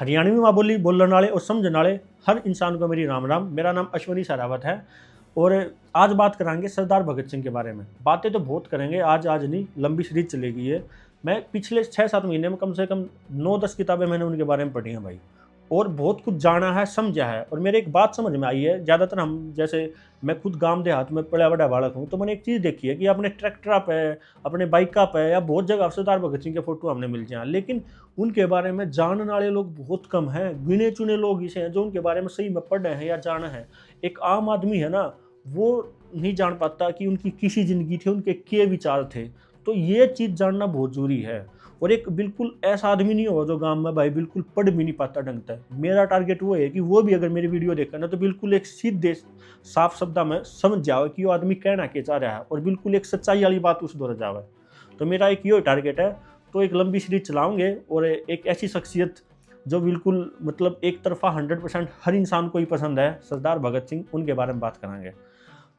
हरियाणवी माँ बोली बोलने वाले और समझने वाले हर इंसान को मेरी राम राम। मेरा नाम अश्वनी सरावत है और आज बात कराएंगे सरदार भगत सिंह के बारे में। बातें तो बहुत करेंगे, आज नहीं, लंबी सीरीज चलेगी ये। मैं पिछले 6-7 महीने में कम से कम 9-10 किताबें मैंने उनके बारे में पढ़ी हैं भाई, और बहुत कुछ जाना है, समझा है। और मेरे एक बात समझ में आई है, ज़्यादातर हम जैसे मैं खुद गांव देहात में पड़ा बड़ा बालक हूँ, तो मैंने एक चीज़ देखी है कि अपने ट्रैक्टर पे, अपने बाइका पे या बहुत जगह सरदार भगत सिंह के फोटो हमने मिल जाए, लेकिन उनके बारे में जानने वाले लोग बहुत कम हैं। गिने चुने लोग इसे हैं जो उनके बारे में सही में पढ़ रहे हैं या जाना है। एक आम आदमी है ना, वो नहीं जान पाता कि उनकी किसी ज़िंदगी थी, उनके क्या विचार थे। तो ये चीज़ जानना बहुत ज़रूरी है। और एक बिल्कुल ऐसा आदमी नहीं होगा जो गांव में भाई बिल्कुल पढ़ भी नहीं पाता ढंग से। मेरा टारगेट वो है कि वो भी अगर मेरी वीडियो देखा ना तो बिल्कुल एक सीधे साफ शब्द में समझ जाओ कि वो आदमी कहना क्या चाह रहा है और बिल्कुल एक सच्चाई वाली बात उस दोहरा जावे। तो मेरा एक ये टारगेट है। तो एक लंबी सीरीज चलाऊंगे और एक ऐसी शख्सियत जो बिल्कुल मतलब एक तरफा 100% हर इंसान को ही पसंद है, सरदार भगत सिंह, उनके बारे में बात करेंगे।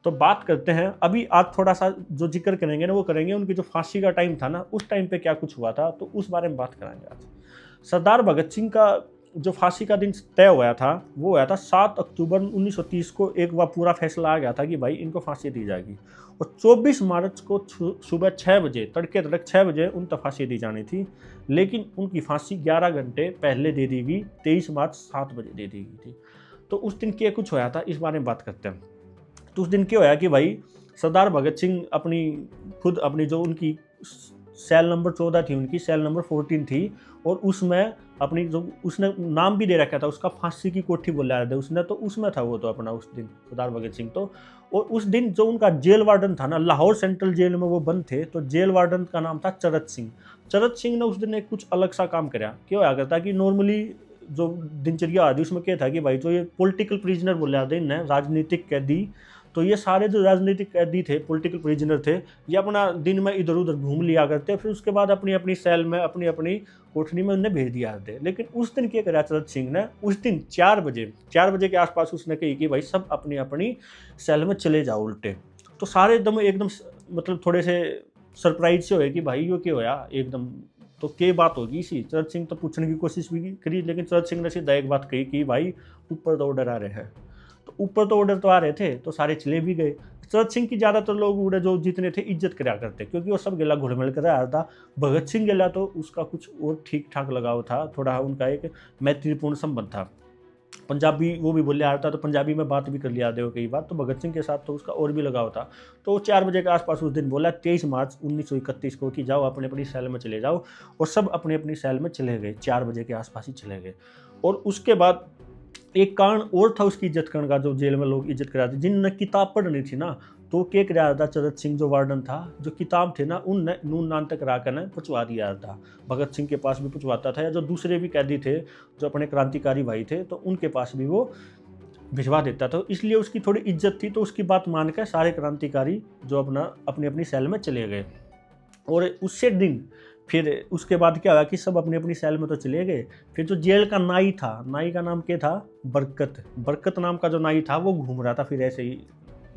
तो बात करते हैं अभी। आज थोड़ा सा जो जिक्र करेंगे ना वो करेंगे उनकी जो फांसी का टाइम था ना, उस टाइम पे क्या कुछ हुआ था, तो उस बारे में बात करेंगे आज। सरदार भगत सिंह का जो फांसी का दिन तय हुआ था वो हुआ था 7 अक्टूबर 1930 को। एक बार पूरा फैसला आ गया था कि भाई इनको फांसी दी जाएगी, और 24 मार्च को सुबह 6 बजे, तड़के तड़क 6 बजे उन तक फांसी दी जानी थी। लेकिन उनकी फांसी 11 घंटे पहले दे दी गई, 23 मार्च 7 बजे दे दी गई थी। तो उस दिन क्या कुछ हुआ था इस बारे में बात करते हैं। तो उस दिन क्या होया कि भाई सरदार भगत सिंह अपनी जो उनकी सेल नंबर 14 थी, उनकी सेल नंबर 14 थी, और उसमें अपनी जो उसने नाम भी दे रखा था उसका, फांसी की कोठी बोला रहा था उसने, तो उसमें था वो तो अपना उस दिन सरदार भगत सिंह तो। और उस दिन जो उनका जेल वार्डन था ना, लाहौर सेंट्रल जेल में वो बंद थे, तो जेल वार्डन का नाम था चरत सिंह। चरत सिंह ने उस दिन एक कुछ अलग सा काम कराया। क्या होया करता कि नॉर्मली जो दिनचर्या आदि उसमें क्या था कि भाई जो ये पॉलिटिकल प्रिजनर बोले जाते हैं, राजनीतिक कैदी, तो ये सारे जो राजनीतिक कैदी थे, पॉलिटिकल प्रिजनर थे, ये अपना दिन में इधर उधर घूम लिया करते, फिर उसके बाद अपनी अपनी सेल में, अपनी अपनी कोठरी में उन्हें भेज दिया करते। लेकिन उस दिन क्या करा चरत सिंह ने, उस दिन 4 बजे के आसपास उसने कही कि भाई सब अपनी अपनी सेल में चले जाओ उल्टे। तो सारे एकदम मतलब थोड़े से सरप्राइज से हुए कि भाई ये क्या होया एकदम, तो क्या बात होगी इसी। चरत सिंह तो पूछने की कोशिश भी करी, लेकिन चरत सिंह ने सीधा एक बात कही कि भाई ऊपर तो ऑर्डर आ रहे हैं। तो ऊपर तो ऑर्डर तो आ रहे थे, तो सारे चले भी गए। चरत सिंह की ज़्यादातर लोग उड़े जो जितने थे इज्जत करा करते, क्योंकि वो सब गेला घुल मिल कर आया था। भगत सिंह गेला तो उसका कुछ और ठीक ठाक लगाव था, थोड़ा उनका एक मैत्रीपूर्ण संबंध था। पंजाबी वो भी बोले आ रहा था, तो पंजाबी में बात भी कर लिया दे कई बार। तो भगत सिंह के साथ तो उसका और भी लगाव था। तो 4 बजे के आसपास उस दिन बोला 23 मार्च 1931 को कि जाओ अपनी अपनी सेल में चले जाओ, और सब अपनी अपनी सेल में चले गए। 4 बजे के आसपास ही चले गए। और उसके बाद एक कारण और था उसकी इज्जत करने का, जो जेल में लोग इज्जत कराते जिनने किताब पढ़नी थी ना, तो क्या कराया था चरत सिंह जो वार्डन था, जो किताब थे ना उनने नून नान तक करा कर पहुँचवा दिया था। भगत सिंह के पास भी पहुँचवाता था, या जो दूसरे भी कैदी थे जो अपने क्रांतिकारी भाई थे, तो उनके पास भी वो भिजवा देता था। इसलिए उसकी थोड़ी इज्जत थी, तो उसकी बात मान कर सारे क्रांतिकारी जो अपनी अपनी सेल में चले गए। और उससे दिन फिर उसके बाद क्या हुआ कि सब अपनी अपनी सेल में तो चले गए। फिर जो जेल का नाई था, नाई का नाम क्या था, बरकत नाम का जो नाई था, वो घूम रहा था फिर ऐसे ही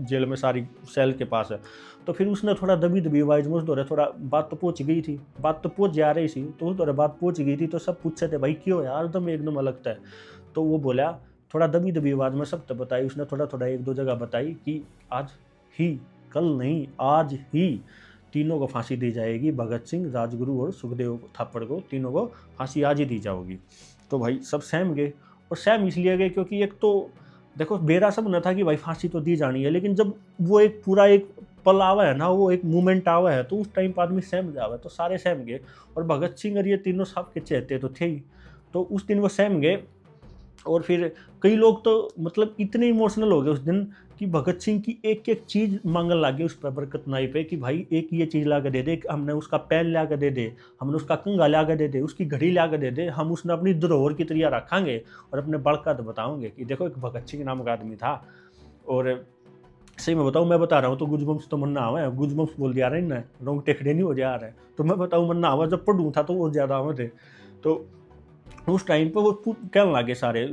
जेल में सारी सेल के पास है। तो फिर उसने थोड़ा दबी आवाज में उस दौरे थोड़ा बात तो पहुंच गई थी, बात तो पहुंच जा रही थी, तो उस दौरे बात पहुंच गई थी। तो सब पूछते थे भाई क्यों यार एकदम अलग था। तो वो बोला थोड़ा दबी आवाज में सब तो बताई उसने, थोड़ा 1-2 जगह बताई कि आज ही, कल नहीं आज ही तीनों को फांसी दी जाएगी। भगत सिंह, राजगुरु और सुखदेव थापड़ को, तीनों को फांसी आज ही दी जाएगी। तो भाई सब सहम गए। और सहम इसलिए गए क्योंकि एक तो देखो बेरा सब न था कि भाई फांसी तो दी जानी है, लेकिन जब वो एक पूरा एक पल आवा है ना, वो एक मूवमेंट आवा है, तो उस टाइम पर आदमी सहम जावे। तो सारे सहम गए। और भगत सिंह और ये तीनों साहब के चहते तो थे ही, तो उस दिन वो सहम गए। और फिर कई लोग तो मतलब इतने इमोशनल हो गए उस दिन कि भगत सिंह की एक एक चीज़ मांगने लगे उस पर, बरकत नाई पे, कि भाई एक ये चीज़ ला के दे दे, हमने उसका पेन ला के दे दे, हमने उसका कंगा ला के दे दे, उसकी घड़ी ला के दे दे, हम उसने अपनी धरोहर की तरह रखेंगे और अपने बड़का तो बताओगे कि देखो एक भगत सिंह नाम का आदमी था। और सही मैं बताऊँ, मैं बता रहा हूँ तो गुजबम्स तो मन्ना हुआ है, गुजबम्स बोल दिया रहे ना, रोंग टेकड़े नहीं हो जा रहा है। तो मैं बताऊँ मन्ना हुआ, जब पढ़ूँ था तो वो ज़्यादा हुए थे। तो उस टाइम पे वो कहने लगे सारे,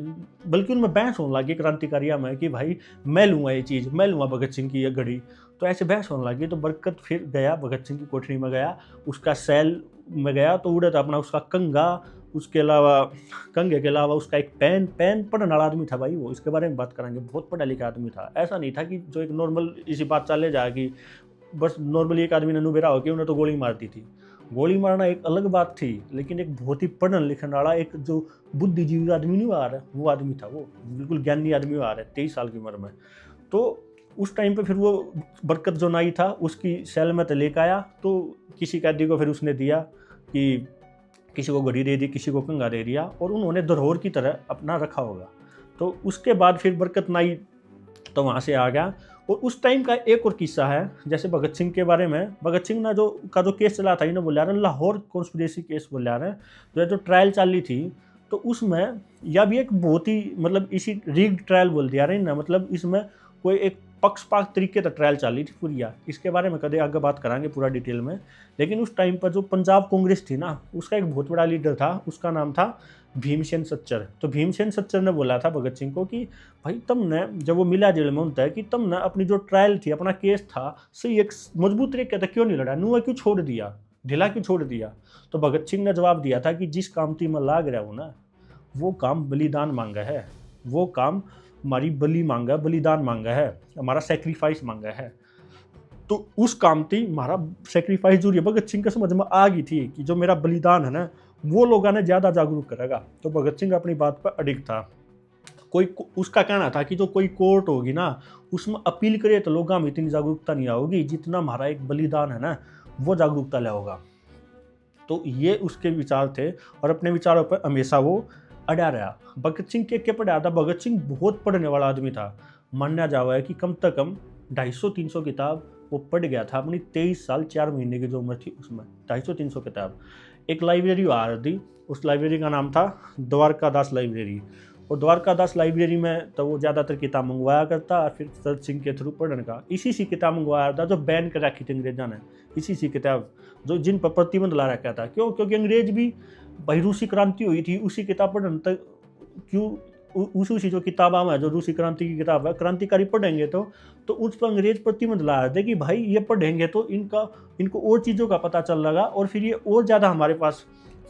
बल्कि उनमें बहस होने लगी क्रांतिकारियों में कि भाई मैं लूँगा ये चीज़, मैं लूँगा भगत सिंह की ये घड़ी। तो ऐसे बहस होने लगी। तो बरकत फिर गया भगत सिंह की कोठरी में गया, उसका सेल में गया, तो उड़े था अपना उसका कंगा उसके अलावा कंघे के अलावा उसका एक पेन पेन पढ़ने वाला आदमी था भाई वो, इसके बारे में बात करेंगे। बहुत पढ़ा लिखा आदमी था, ऐसा नहीं था कि जो एक नॉर्मल इसी बात चले जाए कि बस नॉर्मली एक आदमी ने नुबेरा होकर उन्हें तो गोली मार दी थी। गोली मारना एक अलग बात थी, लेकिन एक बहुत ही पढ़ने लिखने वाला एक जो बुद्धिजीवी आदमी नहीं आ रहा है, वो आदमी था, वो बिल्कुल ज्ञानी आदमी आ रहा है 23 साल की उम्र में। तो उस टाइम पे फिर वो बरकत जो नाई था उसकी सेल में तो लेकर आया, तो किसी कैदी को फिर उसने दिया कि किसी को घड़ी दे दी, किसी को कंघा दे दिया, और उन्होंने धरोहर की तरह अपना रखा होगा। तो उसके बाद फिर बरकत नाई तो वहाँ से आ गया। और उस टाइम का एक और किस्सा है, जैसे भगत सिंह के बारे में। भगत सिंह ना जो केस चला था, इन्हें बोला रहे लाहौर कॉन्स्पिरेसी केस बोला रहे, जो ट्रायल चली थी, तो उसमें यह भी एक बहुत ही मतलब इसी रिग्ड ट्रायल बोल दिया रहे ना, मतलब इसमें कोई एक पक्षपात तरीके से ट्रायल चली थी पूरी। इसके बारे में कदे आगे बात करांगे पूरा डिटेल में। लेकिन उस टाइम पर जो पंजाब कांग्रेस थी ना, उसका एक बहुत बड़ा लीडर था, उसका नाम था भीमसेन सच्चर। तो भीमसेन सच्चर ने बोला था भगत सिंह को कि भाई तुमने, जब वो मिला जेल में, उनता है कि तुमने अपनी जो ट्रायल थी, अपना केस था, सही एक मजबूत तरीके से क्यों नहीं लड़ा, नुआ क्यों छोड़ दिया, ढीला क्यों छोड़ दिया। तो भगत सिंह ने जवाब दिया था कि जिस काम में लाग रहा हूँ ना, वो काम बलिदान मांगा है, वो काम हमारी बलि मांगा, बलिदान मांगा है, हमारा सेक्रीफाइस मांगा है। तो उस काम थी हमारा सेक्रीफाइस जरूरी है। भगत सिंह के समझ में आ गई थी कि जो मेरा बलिदान है ना, वो लोगों ने ज़्यादा जागरूक करेगा। तो भगत सिंह अपनी बात पर अडिग था। कोई उसका कहना था कि जो कोई कोर्ट होगी ना, उसमें अपील करे तो लोगों में इतनी जागरूकता नहीं आओगी जितना हमारा एक बलिदान है ना, वो जागरूकता ले होगा। तो ये उसके विचार थे, और अपने विचारों पर हमेशा वो अड़ा रहा। भगत सिंह के पढ़ा था, भगत सिंह बहुत पढ़ने वाला आदमी था। मानना जावा है कि कम से कम 250-300 किताब वो पढ़ गया था अपनी 23 साल 4 महीने की जो उम्र थी उसमें। 250-300 किताब। एक लाइब्रेरी आ रही थी, उस लाइब्रेरी का नाम था द्वारका दास लाइब्रेरी। और द्वारका दास लाइब्रेरी में तो वो ज़्यादातर किताब मंगवाया करता, और फिर सर सिंह के थ्रू पढ़ने का इसी सी किताब मंगवाया था जो बैन कर रखी थी अंग्रेजा ने। इसी सी किताब जो जिन पर प्रतिबंध ला रखा था। क्यों? क्योंकि अंग्रेज भी भाई रूसी क्रांति हुई थी, उसी किताब पढ़ने तक क्यों, उसी जो किताब है, जो रूसी क्रांति की किताब है, क्रांतिकारी पढ़ेंगे तो उस पर अंग्रेज प्रतिबंध ला रहे थे कि भाई ये पढ़ेंगे तो इनको और चीज़ों का पता चल लगा, और फिर ये और ज़्यादा हमारे पास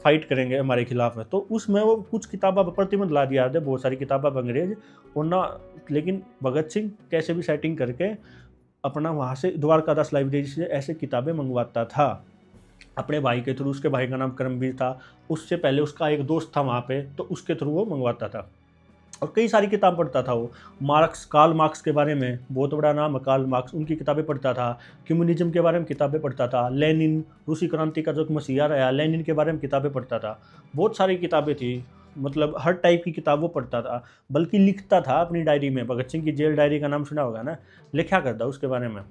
फाइट करेंगे हमारे खिलाफ में। तो उसमें वो कुछ किताबों पर प्रतिबंध ला दिया थे, बहुत सारी किताबें अंग्रेज और ना। लेकिन भगत सिंह कैसे भी सेटिंग करके अपना वहाँ से द्वारका दास लाइब्रेरी से ऐसे किताबें मंगवाता था अपने भाई के थ्रू। उसके भाई का नाम करमवीर था, उससे पहले उसका एक दोस्त था वहाँ पे, तो उसके थ्रू वो मंगवाता था। और कई सारी किताब पढ़ता था वो। मार्क्स, कार्ल मार्क्स के बारे में, बहुत बड़ा नाम है कार्ल मार्क्स, उनकी किताबें पढ़ता था। कम्युनिज्म के बारे में किताबें पढ़ता था। लेनिन, रूसी क्रांति का जो मसीहा रहा, लेनिन के बारे में किताबें पढ़ता था। बहुत सारी किताबें थी, मतलब हर टाइप की किताब वो पढ़ता था। बल्कि लिखता था अपनी डायरी में। भगत सिंह की जेल डायरी का नाम सुना होगा ना, लिखा करता उसके बारे में।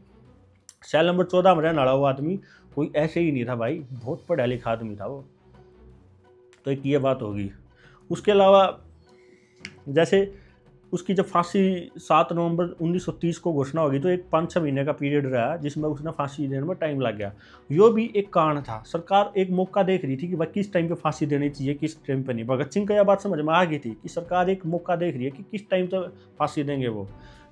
सेल नंबर 14 में रहने वाला वो आदमी कोई ऐसे ही नहीं था भाई, बहुत पढ़ा लिखा आदमी था वो। तो एक ये बात होगी। उसके अलावा जैसे उसकी जब फांसी 7 नवंबर 1930 को घोषणा होगी, तो एक 5-6 महीने का पीरियड रहा जिसमें उसने फांसी देने में टाइम लग गया। यो भी एक कारण था। सरकार एक मौका देख रही थी कि भाई किस टाइम पे फांसी देनी चाहिए, किस टाइम पे नहीं। भगत सिंह को यह बात समझ में आ गई थी कि सरकार एक मौका देख रही है कि किस टाइम पे फांसी देंगे वो,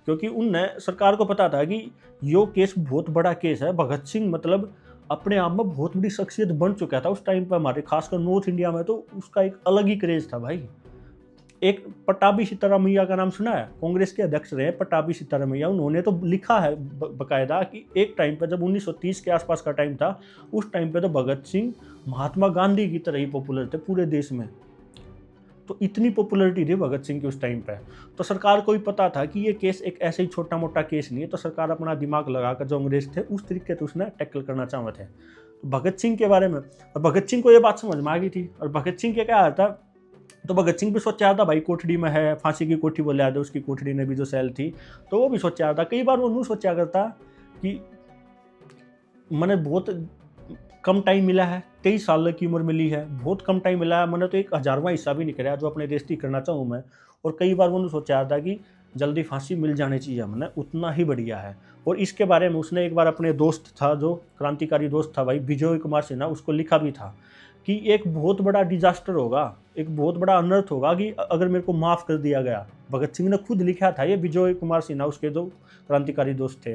क्योंकि उनने सरकार को पता था कि यो केस बहुत बड़ा केस है। भगत सिंह मतलब अपने आप में बहुत बड़ी शख्सियत बन चुका था उस टाइम पर हमारे, खासकर नॉर्थ इंडिया में तो उसका एक अलग ही क्रेज था भाई। एक पट्टाभी सीतारामैया का नाम सुना है, कांग्रेस के अध्यक्ष रहे पट्टाभी सीतारामैया। उन्होंने तो लिखा है बकायदा कि एक टाइम पर जब 1930 के आसपास का टाइम था, उस टाइम पे तो भगत सिंह महात्मा गांधी की तरह ही पॉपुलर थे पूरे देश में। तो इतनी पॉपुलरिटी थी भगत सिंह की उस टाइम पे। तो सरकार को भी पता था कि ये केस एक ऐसे ही छोटा मोटा केस नहीं है, तो सरकार अपना दिमाग लगाकर जो अंग्रेज थे उस तरीके से उसने टैकल करना चाहते थे। तो भगत सिंह के बारे में, और भगत सिंह को ये बात समझ में आ गई थी। और भगत सिंह के क्या आता, तो भगत सिंह भी सोचा था भाई कोठड़ी में है, फांसी की कोठी बोले आते उसकी कोठड़ी में भी जो सेल थी, तो वो भी सोचा था। कई बार वो नहीं सोचा करता कि मैंने बहुत कम टाइम मिला है, 23 साल की उम्र मिली है, बहुत कम टाइम मिला है, मैंने तो 1,000वां हिस्सा भी नहीं कराया जो अपने देश की करना चाहूँ मैं। और कई बार वो सोचा था कि जल्दी फांसी मिल जानी चाहिए हमने, उतना ही बढ़िया है। और इसके बारे में उसने एक बार अपने दोस्त था, जो क्रांतिकारी दोस्त था भाई विजय कुमार सिन्हा, उसको लिखा भी था कि एक बहुत बड़ा डिजास्टर होगा, एक बहुत बड़ा अनर्थ होगा कि अगर मेरे को माफ़ कर दिया गया। भगत सिंह ने खुद लिखा था ये, विजय कुमार सिन्हा उसके जो क्रांतिकारी दोस्त थे,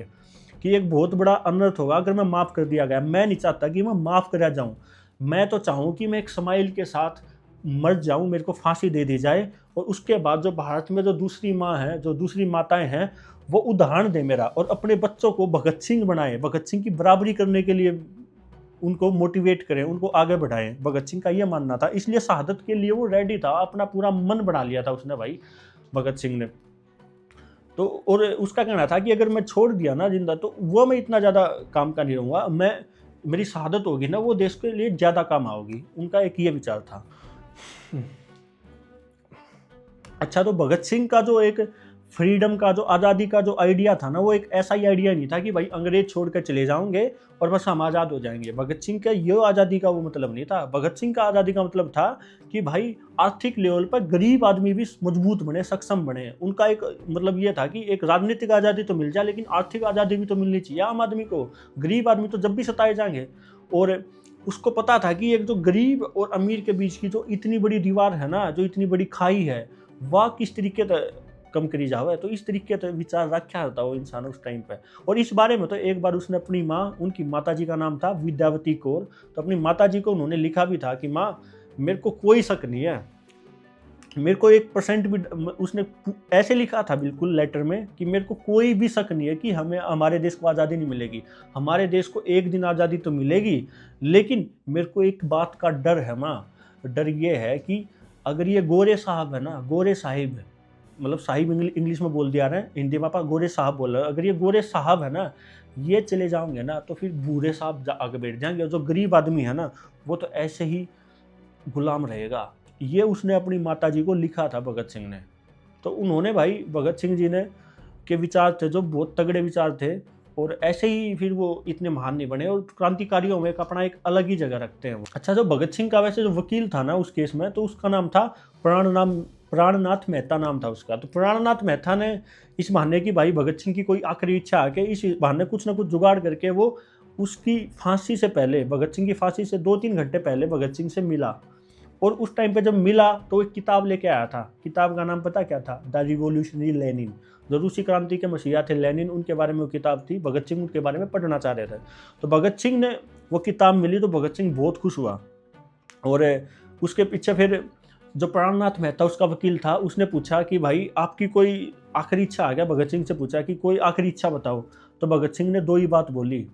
कि एक बहुत बड़ा अनर्थ होगा अगर मैं माफ़ कर दिया गया। मैं नहीं चाहता कि मैं माफ़ करा जाऊँ, मैं तो चाहूँ कि मैं एक स्माइल के साथ मर जाऊं, मेरे को फांसी दे दी जाए, और उसके बाद जो भारत में जो दूसरी माँ है, जो दूसरी माताएं हैं, वो उदाहरण दे मेरा, और अपने बच्चों को भगत सिंह बनाए, भगत सिंह की बराबरी करने के लिए उनको मोटिवेट करें, उनको आगे बढ़ाएं। भगत सिंह का ये मानना था, इसलिए शहादत के लिए वो रेडी था, अपना पूरा मन बना लिया था उसने भाई, भगत सिंह ने। तो और उसका कहना था कि अगर मैं छोड़ दिया ना जिंदा, तो वो मैं इतना ज़्यादा काम का नहीं रहूँगा, मैं मेरी शहादत होगी ना, वो देश के लिए ज़्यादा काम आओगी। उनका एक ये विचार था। अच्छा, तो भगत सिंह का जो एक फ्रीडम का, जो आज़ादी का जो आइडिया था ना, वो एक ऐसा ही आइडिया नहीं था कि भाई अंग्रेज छोड़ कर चले जाओगे और बस हम आज़ाद हो जाएंगे। भगत सिंह का ये आज़ादी का वो मतलब नहीं था। भगत सिंह का आज़ादी का मतलब था कि भाई आर्थिक लेवल पर गरीब आदमी भी मजबूत बने, सक्षम बने। उनका एक मतलब ये था कि एक राजनीतिक आज़ादी तो मिल जाए, लेकिन आर्थिक आज़ादी भी तो मिलनी चाहिए आम आदमी को। गरीब आदमी तो जब भी सताए जाएंगे। और उसको पता था कि एक जो गरीब और अमीर के बीच की जो इतनी बड़ी दीवार है ना, जो इतनी बड़ी खाई है, वह किस तरीके से कम करी जावे। तो इस तरीके से विचार रखा था वो इंसान उस टाइम पे। और इस बारे में तो एक बार उसने अपनी माँ, उनकी माताजी का नाम था विद्यावती कौर, तो अपनी माताजी को उन्होंने लिखा भी था कि माँ, मेरे को कोई शक नहीं है, मेरे को 1% भी, उसने ऐसे लिखा था बिल्कुल लेटर में कि मेरे को कोई भी शक नहीं है कि हमें, हमारे देश को आज़ादी नहीं मिलेगी। हमारे देश को एक दिन आज़ादी तो मिलेगी, लेकिन मेरे को एक बात का डर है माँ। डर ये है कि अगर ये गोरे साहब है ना, गोरे साहिब है, मतलब साहिब इंग्लिश में बोल दिया रहे हैं, हिंदी में पापा गोरे साहब बोल रहे हैं, अगर ये गोरे साहब है ना, ये चले जाओगे ना, तो फिर बूढ़े साहब आगे बैठ जाएंगे, और जो गरीब आदमी है ना, वो तो ऐसे ही गुलाम रहेगा। ये उसने अपनी माताजी को लिखा था भगत सिंह ने। तो उन्होंने भाई, भगत सिंह जी ने के विचार थे जो बहुत तगड़े विचार थे, और ऐसे ही फिर वो इतने महान नहीं बने, और क्रांतिकारियों में अपना एक अलग ही जगह रखते हैं वो। अच्छा, जो भगत सिंह का वैसे जो वकील था ना उस केस में, तो उसका नाम था प्राणनाथ मेहता नाम था उसका। तो प्राणनाथ मेहता ने इस बहाने की भाई भगत सिंह की कोई आखिरी इच्छा आके इस बहाने कुछ ना कुछ जुगाड़ करके वो उसकी फांसी से पहले, भगत सिंह की फांसी से 2-3 घंटे पहले भगत सिंह से मिला। और उस टाइम पे जब मिला तो एक किताब लेके आया था। किताब का नाम पता क्या था? The revolutionary Lenin. जो रूसी क्रांति के मसीहा थे लेनिन, उनके बारे में वो किताब थी। भगत सिंह उनके बारे में पढ़ना चाह रहे थे। तो भगत सिंह ने वो किताब मिली तो भगत सिंह बहुत खुश हुआ। और उसके पीछे फिर जो प्राणनाथ मेहता उसका वकील था, उसने पूछा कि भाई आपकी कोई आखिरी इच्छा आ गया? भगत सिंह से पूछा कि कोई आखिरी इच्छा बताओ। तो भगत सिंह ने 2 ही बात बोली,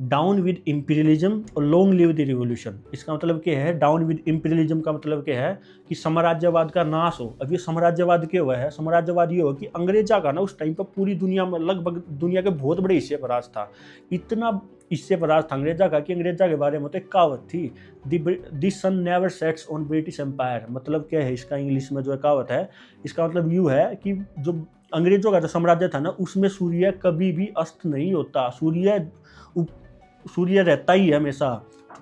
डाउन विद इम्पीरियलिज्म और लॉन्ग लिव द रिवोल्यूशन। इसका मतलब क्या है? डाउन विद इम्पीरियलिज्म का मतलब क्या है कि साम्राज्यवाद का नाश हो। अब ये साम्राज्यवाद क्या हुआ है? साम्राज्यवाद ये हो कि अंग्रेजा का ना उस टाइम पर पूरी दुनिया में, लगभग दुनिया के बहुत बड़े हिस्से पर राज था। इतना हिस्से पर राज था अंग्रेजा का कि अंग्रेजा के बारे में तो एक कहावत थी, the sun never sets on British empire. मतलब क्या है इसका इंग्लिश में जो कहावत है, इसका मतलब यूँ है कि जो अंग्रेजों का जो साम्राज्य था ना, उसमें सूर्य कभी भी अस्त नहीं होता। सूर्य रहता ही है हमेशा,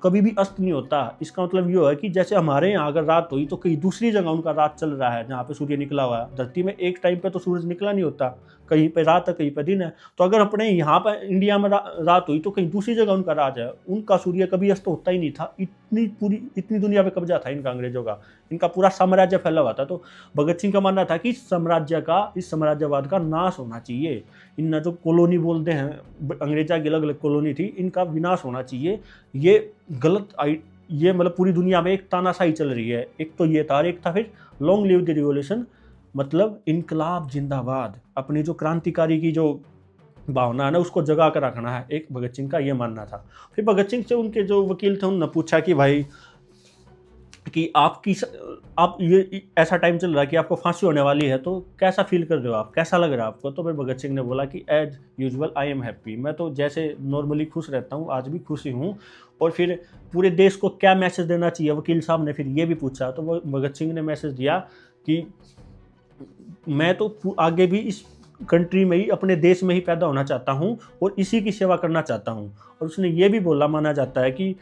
कभी भी अस्त नहीं होता। इसका मतलब ये है कि जैसे हमारे यहाँ अगर रात हुई तो कहीं दूसरी जगह उनका रात चल रहा है जहाँ पे सूर्य निकला हुआ है। धरती में एक टाइम पे तो सूरज निकला नहीं होता, कहीं पे रात है कहीं पे दिन है। तो अगर अपने यहाँ पर इंडिया में रात हुई तो कहीं दूसरी जगह उनका राज है। उनका सूर्य कभी अस्त होता ही नहीं था। इतनी दुनिया पे कब्जा था इनका, अंग्रेजों का। इनका पूरा साम्राज्य फैला हुआ था। तो भगत सिंह का मानना था कि इस साम्राज्यवाद का नाश होना चाहिए। इन जो कॉलोनी बोलते हैं, अंग्रेजा की अलग अलग कॉलोनी थी, इनका विनाश होना चाहिए। ये गलत ये मतलब पूरी दुनिया में एक तानाशाही चल रही है। एक तो ये था, और एक था फिर लॉन्ग लिव द रिवोल्यूशन, मतलब इनकलाब जिंदाबाद। अपनी जो क्रांतिकारी की जो भावना है ना, उसको जगा कर रखना है। एक भगत सिंह का ये मानना था। फिर भगत सिंह से उनके जो वकील थे उन्होंने पूछा कि भाई कि आप ये ऐसा टाइम चल रहा है कि आपको फांसी होने वाली है, तो कैसा फील कर रहे हो आप, कैसा लग रहा है आपको? तो फिर भगत सिंह ने बोला कि as usual I am happy. मैं तो जैसे नॉर्मली खुश रहता हूँ, आज भी खुश ही हूँ। और फिर पूरे देश को क्या मैसेज देना चाहिए, वकील साहब ने फिर ये भी पूछा। तो वो भगत सिंह ने मैसेज दिया कि मैं तो आगे भी इस कंट्री में ही, अपने देश में ही पैदा होना चाहता हूँ और इसी की सेवा करना चाहता हूँ। और उसने ये भी बोला, माना जाता है कि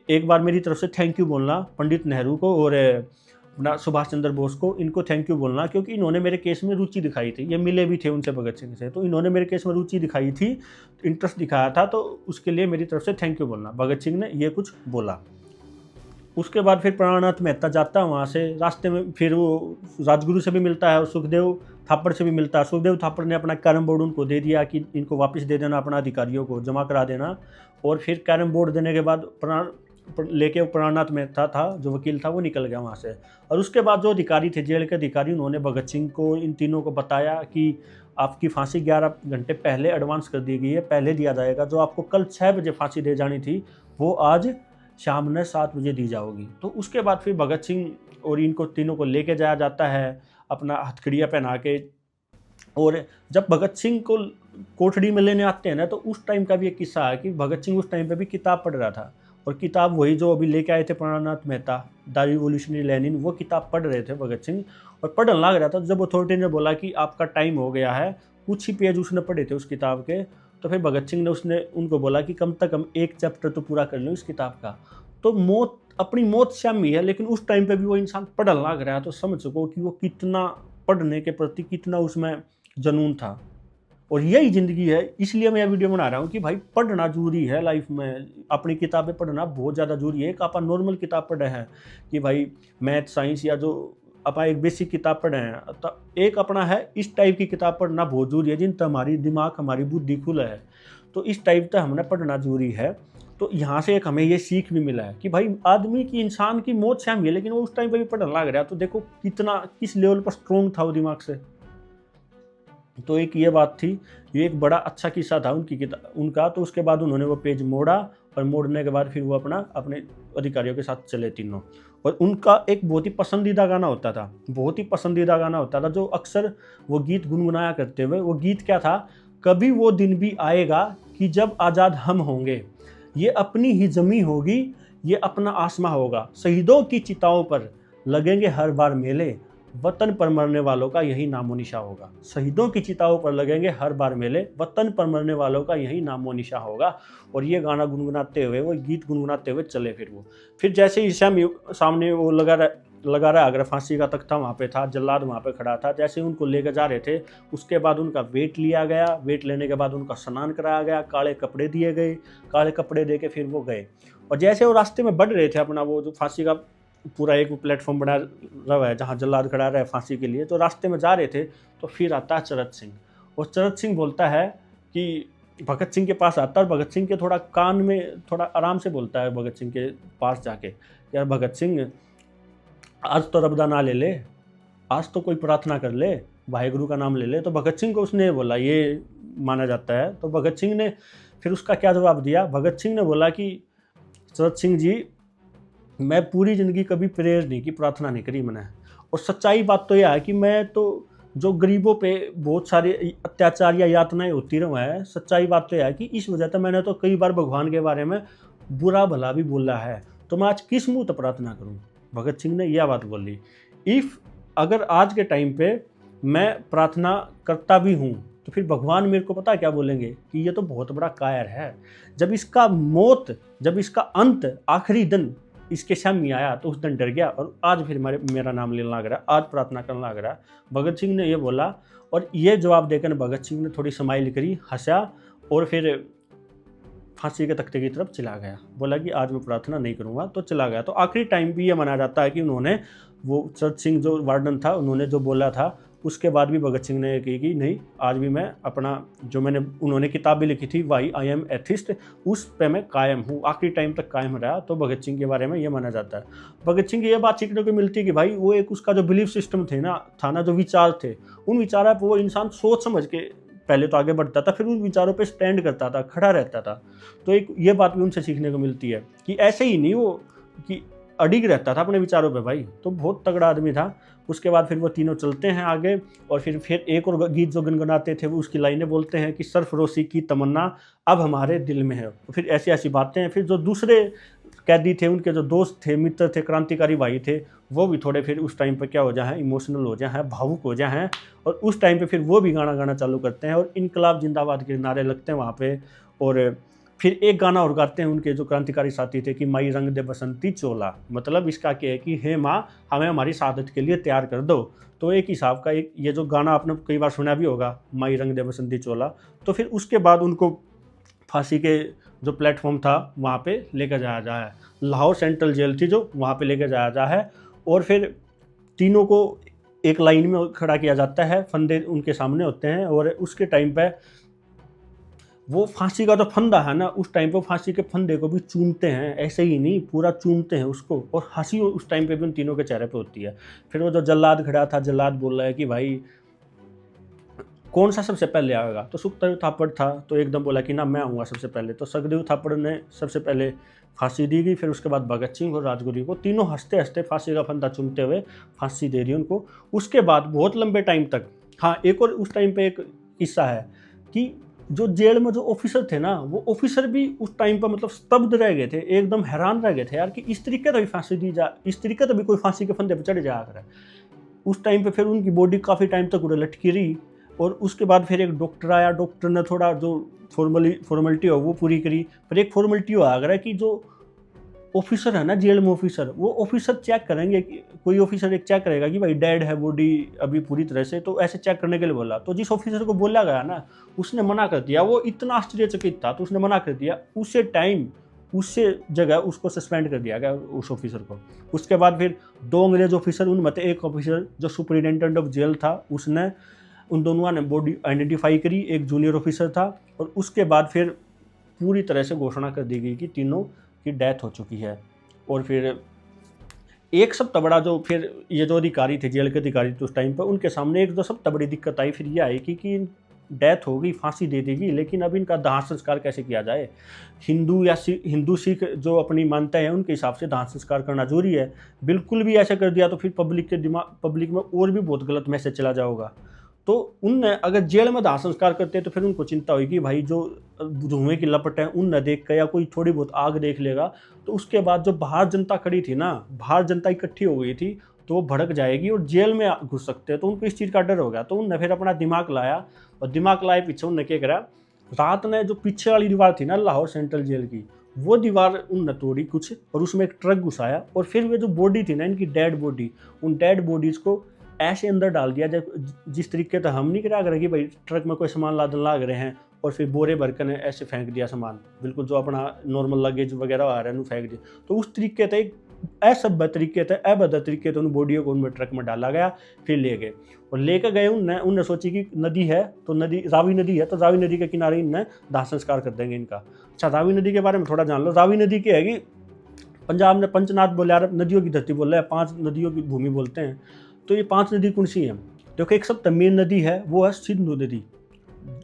एक बार मेरी तरफ से थैंक यू बोलना पंडित नेहरू को और अपना सुभाष चंद्र बोस को, इनको थैंक यू बोलना, क्योंकि इन्होंने मेरे केस में रुचि दिखाई थी। ये मिले भी थे उनसे, भगत सिंह से, तो इन्होंने मेरे केस में रुचि दिखाई थी, इंटरेस्ट दिखाया था, तो उसके लिए मेरी तरफ से थैंक यू बोलना। भगत सिंह ने ये कुछ बोला। उसके बाद फिर प्राणनाथ मेहता जाता है वहाँ से। रास्ते में फिर वो राजगुरु से भी मिलता है और सुखदेव थापर से भी मिलता है। सुखदेव थापर ने अपना कैरम बोर्ड उनको दे दिया कि इनको वापस दे देना, अपना अधिकारियों को जमा करा देना। और फिर कैरम बोर्ड देने के बाद लेके प्राणनाथ मेहता था जो वकील था वो निकल गया वहाँ से। और उसके बाद जो अधिकारी थे, जेल के अधिकारी, उन्होंने भगत सिंह को, इन तीनों को बताया कि आपकी फांसी 11 घंटे पहले एडवांस कर दी गई है, पहले दिया जाएगा। जो आपको कल 6 बजे फांसी दे जानी थी वो आज शाम ने 7 बजे दी जाओगी। तो उसके बाद फिर भगत सिंह और इनको तीनों को लेके जाया जाता है अपना हथकड़ियाँ पहना के। और जब भगत सिंह को कोठड़ी में लेने आते हैं ना, तो उस टाइम का भी एक किस्सा है कि भगत सिंह उस टाइम पे भी किताब पढ़ रहा था। और किताब वही जो अभी लेके आए थे प्राणनाथ मेहता, द रिवोल्यूशनरी लेनिन, वो किताब पढ़ रहे थे भगत सिंह। और पढ़ने लग रहा था, जब अथॉरिटी ने बोला कि आपका टाइम हो गया है, कुछ ही पेज उसने पढ़े थे उस किताब के, तो फिर भगत सिंह ने उनको बोला कि कम से कम एक चैप्टर तो पूरा कर लो इस किताब का। तो मौत, अपनी मौत शामी है, लेकिन उस टाइम पे भी वो इंसान पढ़ने लग रहा है। तो समझ सको कि वो कितना पढ़ने के प्रति कितना उसमें जुनून था। और यही ज़िंदगी है, इसलिए मैं यह वीडियो बना रहा हूँ कि भाई पढ़ना जरूरी है लाइफ में, अपनी किताबें पढ़ना बहुत ज़्यादा जरूरी है। एक आप नॉर्मल किताब पढ़े हैं कि भाई मैथ साइंस या जो आप एक बेसिक किताब पढ़े हैं, तो एक अपना है इस टाइप की किताब पढ़ना बहुत जरूरी है, जिन हमारी दिमाग, हमारी बुद्धि खुला है। तो इस टाइप का हमने पढ़ना जरूरी है। तो यहाँ से एक हमें ये सीख भी मिला है कि भाई आदमी की, इंसान की मौत शामिल है, लेकिन वो उस टाइम पर भी पढ़ने लग रहा है। तो देखो कितना, किस लेवल पर स्ट्रोंग था वो दिमाग से। तो एक ये बात थी, ये एक बड़ा अच्छा किस्सा था उनका। तो उसके बाद उन्होंने वो पेज मोड़ा, और मोड़ने के बाद फिर वो अपने अधिकारियों के साथ चले तीनों। और उनका एक बहुत ही पसंदीदा गाना होता था, बहुत ही पसंदीदा गाना होता था, जो अक्सर वो गीत गुनगुनाया करते हुए। वो गीत क्या था? कभी वो दिन भी आएगा कि जब आज़ाद हम होंगे, ये अपनी ही ज़मीं होगी, ये अपना आसमां होगा, शहीदों की चिताओं पर लगेंगे हर बार मेले, वतन पर मरने वालों का यही नामो निशा होगा। शहीदों की चिताओं पर लगेंगे हर बार मेले, वतन पर मरने वालों का यही नामो निशा होगा। और ये गाना गुनगुनाते हुए, वो गीत गुनगुनाते हुए चले। फिर जैसे ही सामने वो लगा रहा, अगर फांसी का तख्ता वहाँ पे था, जल्लाद वहाँ पे खड़ा था, जैसे उनको लेकर जा रहे थे, उसके बाद उनका वेट लिया गया। वेट लेने के बाद उनका स्नान कराया गया, काले कपड़े दिए गए, काले कपड़े दे के फिर वो गए। और जैसे वो रास्ते में बढ़ रहे थे, अपना वो जो फांसी का पूरा एक प्लेटफॉर्म बना रहा है जहाँ जल्लाद खड़ा रहा है फांसी के लिए, तो रास्ते में जा रहे थे, तो फिर आता है चरत सिंह। और चरत सिंह बोलता है कि भगत सिंह के पास आता है, और भगत सिंह के थोड़ा कान में थोड़ा आराम से बोलता है भगत सिंह के पास जाके, यार भगत सिंह आज तो रबदा ना ले ले, आज तो कोई प्रार्थना कर ले, वाहेगुरु का नाम ले ले। तो भगत सिंह को उसने बोला, ये माना जाता है। तो भगत सिंह ने फिर उसका क्या जवाब दिया? भगत सिंह ने बोला कि चरत सिंह जी, मैं पूरी ज़िंदगी कभी प्रेयर नहीं की, प्रार्थना नहीं करी मैंने। और सच्चाई बात तो यह है कि मैं तो जो गरीबों पे बहुत सारे अत्याचार या यातनाएं होती रहा है, सच्चाई बात तो यह है कि इस वजह से मैंने तो कई बार भगवान के बारे में बुरा भला भी बोला है। तो मैं आज किस मुँह तो प्रार्थना करूँ? भगत सिंह ने यह बात बोली। अगर आज के टाइम पे मैं प्रार्थना करता भी हूँ, तो फिर भगवान मेरे को पता क्या बोलेंगे कि ये तो बहुत बड़ा कायर है। जब इसका अंत, आखिरी दिन इसके सामने आया, तो उस दिन डर गया, और आज फिर मेरा नाम लेने लग रहा है, आज प्रार्थना करने लग रहा है। भगत सिंह ने ये बोला, और ये जवाब देकर भगत सिंह ने थोड़ी स्माइल करी, हंसा, और फिर फांसी के तख्ते की तरफ चला गया। बोला कि आज मैं प्रार्थना नहीं करूँगा, तो चला गया। तो आखिरी टाइम भी ये माना जाता है कि उन्होंने, वो चरत सिंह जो वार्डन था, उन्होंने जो बोला था, उसके बाद भी भगत सिंह ने कही कि नहीं, आज भी मैं अपना जो उन्होंने किताब भी लिखी थी, वाई आई एम एथिस्ट, उस पे मैं कायम हूँ, आखिरी टाइम तक कायम रहा। तो भगत सिंह के बारे में ये माना जाता है। भगत सिंह की ये बात सीखने को मिलती है कि भाई वो एक उसका जो बिलीफ सिस्टम था ना, जो विचार थे, उन विचारों पर वो इंसान सोच समझ के पहले तो आगे बढ़ता था, फिर उन विचारों पे स्टैंड करता था, खड़ा रहता था। तो एक ये बात भी उनसे सीखने को मिलती है कि ऐसे ही नहीं वो कि अडिग रहता था अपने विचारों पे भाई। तो बहुत तगड़ा आदमी था। उसके बाद फिर वो तीनों चलते हैं आगे, और फिर एक और गीत जो गुनगुनाते थे, वो उसकी लाइनें बोलते हैं कि सरफरोशी की तमन्ना अब हमारे दिल में है। तो फिर ऐसी ऐसी बातें हैं। फिर जो दूसरे कैदी थे, उनके जो दोस्त थे, मित्र थे, क्रांतिकारी भाई थे, वो भी थोड़े फिर उस टाइम पे क्या हो जाए, इमोशनल हो जाए, भावुक हो जाए, और उस टाइम पे फिर वो भी गाना गाना चालू करते हैं, और इनकलाब जिंदाबाद के नारे लगते हैं वहाँ पे। और फिर एक गाना और गाते हैं उनके जो क्रांतिकारी साथी थे कि माई रंग दे बसंती चोला, मतलब इसका क्या है कि हे माँ, हमें हमारी शहादत के लिए तैयार कर दो। तो एक हिसाब का एक ये जो गाना आपने कई बार सुना भी होगा, माई रंग दे बसंती चोला। तो फिर उसके बाद उनको फांसी के जो प्लेटफॉर्म था वहाँ पे लेकर जाया है, लाहौर सेंट्रल जेल थी जो, वहाँ पे लेकर जाया है। और फिर तीनों को एक लाइन में खड़ा किया जाता है, फंदे उनके सामने होते हैं, और उसके टाइम पे वो फांसी का जो फंदा है ना, उस टाइम पे फांसी के फंदे को भी चूमते हैं, ऐसे ही नहीं पूरा चूमते हैं उसको, और हंसी उस टाइम पे भी उन तीनों के चेहरे पे होती है। फिर वो जो जल्लाद खड़ा था, जल्लाद बोल रहा है कि भाई कौन सा सबसे पहले आएगा, तो सुखदेव थापड़ था, तो एकदम बोला कि ना मैं आऊँगा सबसे पहले। तो सुखदेव थापड़ ने सबसे पहले फांसी दी गई, फिर उसके बाद भगत सिंह और राजगुरु को, तीनों हंसते हंसते फांसी का फंदा चूमते हुए फांसी दे रही उनको। उसके बाद बहुत लंबे टाइम तक, हाँ एक और उस टाइम पे एक किस्सा है कि जो जेल में जो ऑफिसर थे ना, वो ऑफिसर भी उस टाइम पर मतलब स्तब्ध रह गए थे, एकदम हैरान रह गए थे यार कि इस तरीके से भी फांसी दी जा, इस तरीके से भी कोई फांसी के फंदे पर चढ़ जाया करे। उस टाइम पे फिर उनकी बॉडी काफ़ी टाइम तक उड़े लटकी रही, और उसके बाद फिर एक डॉक्टर आया, डॉक्टर ने थोड़ा जो फॉर्मेलिटी हो वो पूरी करी। फिर एक फॉर्मेलिटी आ गया कि जो ऑफिसर है ना जेल में, ऑफिसर, वो ऑफिसर चेक करेंगे कि कोई ऑफिसर एक चेक करेगा कि भाई डेड है बॉडी अभी पूरी तरह से, तो ऐसे चेक करने के लिए बोला। तो जिस ऑफिसर को बोला गया ना, उसने मना कर दिया। वो इतना आश्चर्यचकित था, तो उसने मना कर दिया। उसे टाइम उससे जगह उसको सस्पेंड कर दिया गया उस ऑफिसर को। उसके बाद फिर 2 अंग्रेज ऑफिसर, उनमें से एक ऑफिसर जो सुपरिटेंडेंट ऑफ जेल था, उसने उन दोनों ने बॉडी आइडेंटिफाई करी, एक जूनियर ऑफिसर था। और उसके बाद फिर पूरी तरह से घोषणा कर दी गई कि तीनों की डेथ हो चुकी है। और फिर एक सबसे बड़ा जो फिर ये जो अधिकारी थे, जेल के अधिकारी थे उस टाइम पर, उनके सामने एक जो सबसे बड़ी दिक्कत आई फिर ये आई कि डेथ हो गई, फांसी दे देगी, लेकिन अब इनका दाह संस्कार कैसे किया जाए। हिंदू सिख जो अपनी मानते हैं उनके हिसाब से दाह संस्कार करना जरूरी है। बिल्कुल भी ऐसा कर दिया तो फिर पब्लिक में और भी बहुत गलत मैसेज चला जाएगा। तो उनने अगर जेल में दाह संस्कार करते तो फिर उनको चिंता हुई कि भाई जो धुएं की लपट है उन न देख कर, या कोई थोड़ी बहुत आग देख लेगा तो उसके बाद जो बाहर जनता खड़ी थी ना, बाहर जनता इकट्ठी हो गई थी, तो वो भड़क जाएगी और जेल में घुस सकते हैं। तो उनको इस चीज़ का डर हो गया। तो उनने फिर अपना दिमाग लाया, और दिमाग लाए पीछे उनने क्या करा, रात ने जो पीछे वाली दीवार थी ना लाहौर सेंट्रल जेल की, वो दीवार उनने तोड़ी कुछ, और उसमें एक ट्रक घुसाया, और फिर वो जो बॉडी थी ना इनकी डेड बॉडी, उन डेड बॉडीज़ को ऐसे अंदर डाल दिया जब जिस तरीके से हम नहीं करा कर कि भाई ट्रक में कोई सामान लादन लाग रहे हैं और फिर बोरे भरकर ने ऐसे फेंक दिया सामान, बिल्कुल जो अपना नॉर्मल लगेज वगैरह आ रहा है फेंक दिया। तो उस तरीके से एक असभ्य तरीके से, अभद्र तरीके से उन बॉडियों को उनमें ट्रक में डाला गया, फिर ले गए। और लेकर गए उनने सोची कि नदी है तो नदी, रावी नदी है तो रावी नदी के किनारे इनने दाह संस्कार कर देंगे इनका। अच्छा, रावी नदी के बारे में थोड़ा जान लो। रावी नदी क्या है कि पंजाब ने पंचनाथ बोले, यार नदियों की धरती बोल रहे हैं, 5 नदियों की भूमि बोलते हैं। तो ये 5 नदी कौन सी है? देखो, एक सब मेन नदी है वो है सिंधु नदी,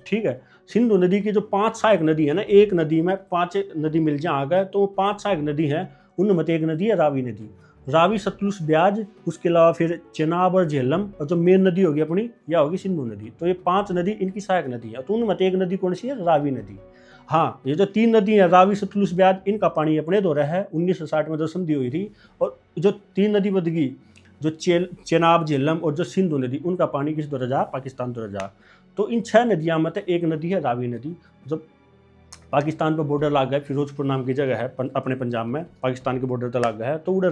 ठीक है। सिंधु नदी की जो 5 सहायक नदी है ना, एक नदी में 5 नदी मिल जाए आ गए तो 5 सहायक नदी है, उनमें एक नदी है रावी नदी। रावी, सतलुज, ब्याज, उसके अलावा फिर चेनाब और झेलम, और जो मेन नदी होगी अपनी यह होगी सिंधु नदी। तो ये 5 नदी इनकी सहायक नदी है। तो उनमें एक नदी कौन सी है? रावी नदी। हाँ, ये जो 3 नदी है रावी, सतलुज, ब्याज, इनका पानी अपने दो रहा है। 1960 में जो संधि हुई थी, और जो 3 नदी बद गई, जो चेनाब, झेलम और जो सिंधु नदी, उनका पानी किस दौरा जा? पाकिस्तान दौरा जा। तो इन 6 नदियों में से एक नदी है रावी नदी। जब पाकिस्तान पर बॉर्डर लग गया, फिरोजपुर नाम की जगह है अपने पंजाब में, पाकिस्तान के बॉर्डर तक लग गया है, तो उधर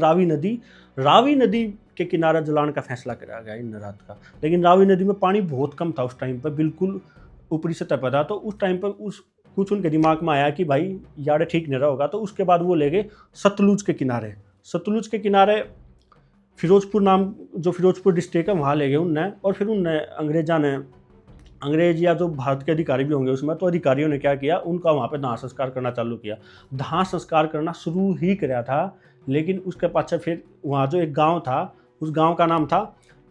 रावी नदी के किनारा जलाने का फैसला करा गया इन रात का। लेकिन रावी नदी में पानी बहुत कम था उस टाइम पर, बिल्कुल ऊपरी सतह पर था। तो उस टाइम पर कुछ उनके दिमाग में आया कि भाई यार ठीक नहीं रहा होगा। तो उसके बाद वो ले गए सतलुज के किनारे। सतलुज के किनारे फिरोजपुर नाम, जो फिरोजपुर डिस्ट्रिक्ट है, वहाँ ले गए उनने। और फिर उनने अंग्रेज या जो भारत के अधिकारी भी होंगे उसमें, तो अधिकारियों ने क्या किया, उनका वहाँ पे दाह संस्कार करना चालू किया। दाह संस्कार करना शुरू ही किया था, लेकिन उसके पाछे फिर वहाँ जो एक गांव था, उस गांव का नाम था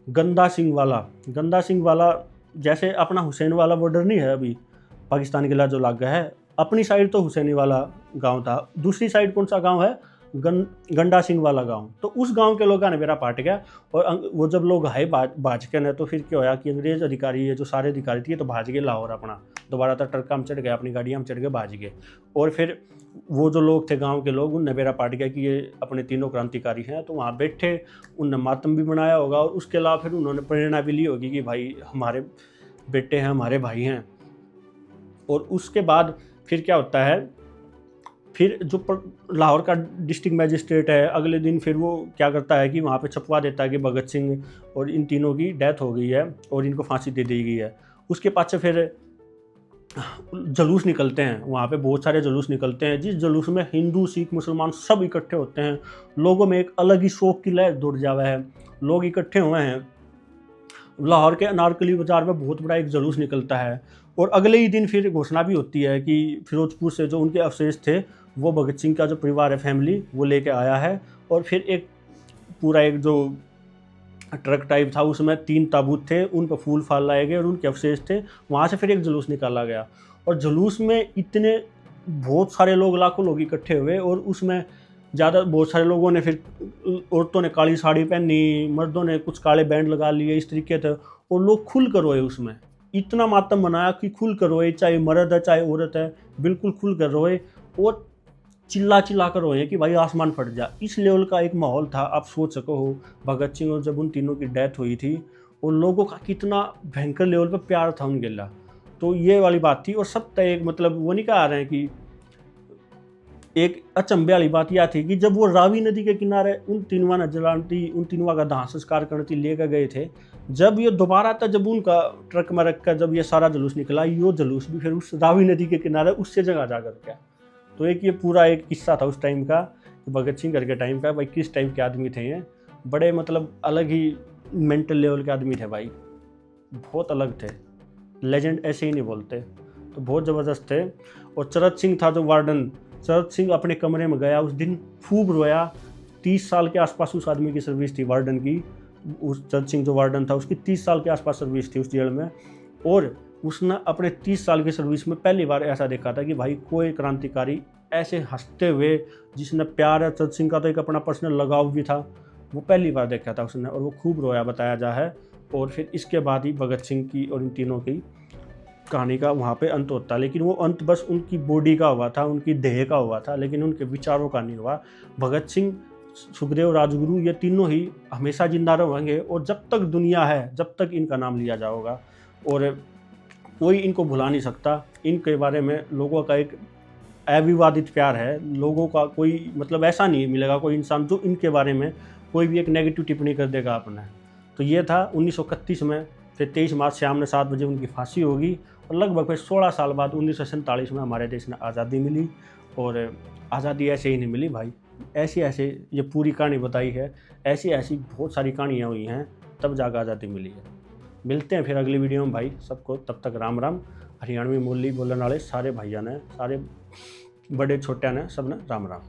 गंदा सिंह वाला। गंदा सिंह वाला, जैसे अपना हुसैन वाला बॉर्डर नहीं है अभी पाकिस्तान के लिए जो लाग गया है, अपनी साइड तो हुसैनी वाला गाँव था, दूसरी साइड कौन सा गाँव है? गंडा सिंह वाला गांव। तो उस गांव के लोगों ने मेरा पाट गया। और वो जब लोग आए भाज के न, तो फिर क्या होया कि अंग्रेज अधिकारी, ये जो सारे अधिकारी थे, तो भाज गए लाहौर अपना, दोबारा तक ट्रक में चढ़ गए, अपनी गाड़ियाँ में चढ़ गए, भाज गए। और फिर वो जो लोग थे गांव के लोग, उनने मेरा पाट गया कि ये अपने तीनों क्रांतिकारी हैं। तो वहाँ बैठे उनने मातम भी बनाया होगा, और उसके अलावा फिर उन्होंने प्रेरणा भी ली होगी कि भाई हमारे बेटे हैं, हमारे भाई हैं। और उसके बाद फिर क्या होता है, फिर जो लाहौर का डिस्ट्रिक्ट मैजिस्ट्रेट है, अगले दिन फिर वो क्या करता है कि वहाँ पे छपवा देता है कि भगत सिंह और इन तीनों की डेथ हो गई है और इनको फांसी दे दी गई है। उसके पाछे फिर जुलूस निकलते हैं, वहाँ पे बहुत सारे जुलूस निकलते हैं, जिस जुलूस में हिंदू, सिख, मुसलमान सब इकट्ठे होते हैं। लोगों में एक अलग ही शौक की लहर दौड़ जावा है, लोग इकट्ठे हुए हैं। लाहौर के अनारकली बाज़ार में बहुत बड़ा एक जुलूस निकलता है और अगले ही दिन फिर घोषणा भी होती है कि फिरोजपुर से जो उनके अवशेष थे वो भगत सिंह का जो परिवार है, फैमिली, वो लेके आया है। और फिर एक पूरा एक जो ट्रक टाइप था उसमें 3 ताबूत थे, उन पर फूल फाल लाए गए और उनके अवशेष थे। वहाँ से फिर एक जुलूस निकाला गया और जुलूस में इतने बहुत सारे लोग, लाखों लोग इकट्ठे हुए और उसमें बहुत सारे लोगों ने फिर, औरतों ने काली साड़ी पहनी, मर्दों ने कुछ काले बैंड लगा लिए, इस तरीके थे और लोग खुल कर रोए। उसमें इतना मातम मनाया कि खुल कर रोए, चाहे मर्द है चाहे औरत है, बिल्कुल खुल कर रोए और चिल्ला चिल्ला कर रोए कि भाई आसमान फट जा। इस लेवल का एक माहौल था, आप सोच सको हो भगत सिंह और जब उन तीनों की डेथ हुई थी और लोगों का कितना भयंकर लेवल पर प्यार था उनके लिए। तो ये वाली बात थी। और सब तय एक मतलब वो नहीं कहा रहे हैं कि एक अचंभे वाली बात यह थी कि जब वो रावी नदी के किनारे उन तीनों ने जलाती, उन तीनों का दाह संस्कार करने लेकर गए थे, जब ये दोबारा था, जब उनका ट्रक में रखकर जब ये सारा जुलूस निकला, ये जुलूस भी फिर उस रावी नदी के किनारे उससे जगह जा कर गया। तो एक ये पूरा एक किस्सा था उस टाइम का, भगत सिंह करके टाइम का। भाई किस टाइप के आदमी थे ये, बड़े मतलब अलग ही मेंटल लेवल के आदमी थे भाई, बहुत अलग थे। लेजेंड ऐसे ही नहीं बोलते, तो बहुत ज़बरदस्त थे। और चरत सिंह था जो वार्डन, चरत सिंह अपने कमरे में गया उस दिन, खूब रोया। 30 साल के आसपास उस आदमी की सर्विस थी वार्डन की। उस चरत सिंह जो वार्डन था उसकी 30 साल के आसपास सर्विस थी उस जेल में। और उसने अपने 30 साल की सर्विस में पहली बार ऐसा देखा था कि भाई कोई क्रांतिकारी ऐसे हंसते हुए, जिसने प्यार है, चरत सिंह का तो एक अपना पर्सनल लगाव भी था, वो पहली बार देखा था उसने। और वो खूब रोया बताया जा है। और फिर इसके बाद ही भगत सिंह की और इन तीनों की कहानी का वहाँ पे अंत होता है। लेकिन वो अंत बस उनकी बॉडी का हुआ था, उनकी देह का हुआ था, लेकिन उनके विचारों का नहीं हुआ। भगत सिंह, सुखदेव, राजगुरु, ये तीनों ही हमेशा जिंदा रहेंगे और जब तक दुनिया है, जब तक इनका नाम लिया जाएगा और कोई इनको भुला नहीं सकता। इनके बारे में लोगों का एक अविवादित प्यार है। लोगों का कोई मतलब ऐसा नहीं मिलेगा कोई इंसान जो इनके बारे में कोई भी एक नेगेटिव टिप्पणी कर देगा आपने। तो ये था 1931 में। फिर 23 मार्च शाम ने 7 बजे उनकी फांसी होगी और लगभग फिर 16 साल बाद 1947 में हमारे देश में आज़ादी मिली। और आज़ादी ऐसे ही नहीं मिली भाई, ऐसी ऐसे ये पूरी कहानी बताई है, ऐसी ऐसी बहुत सारी कहानियाँ हुई हैं, तब जाकर आज़ादी मिली है। मिलते हैं फिर अगली वीडियो में भाई। सबको तब तक राम राम। हरियाणवी बोली बोलने वाले सारे भाइयों ने, सारे बड़े छोटे ने, सब ने राम राम।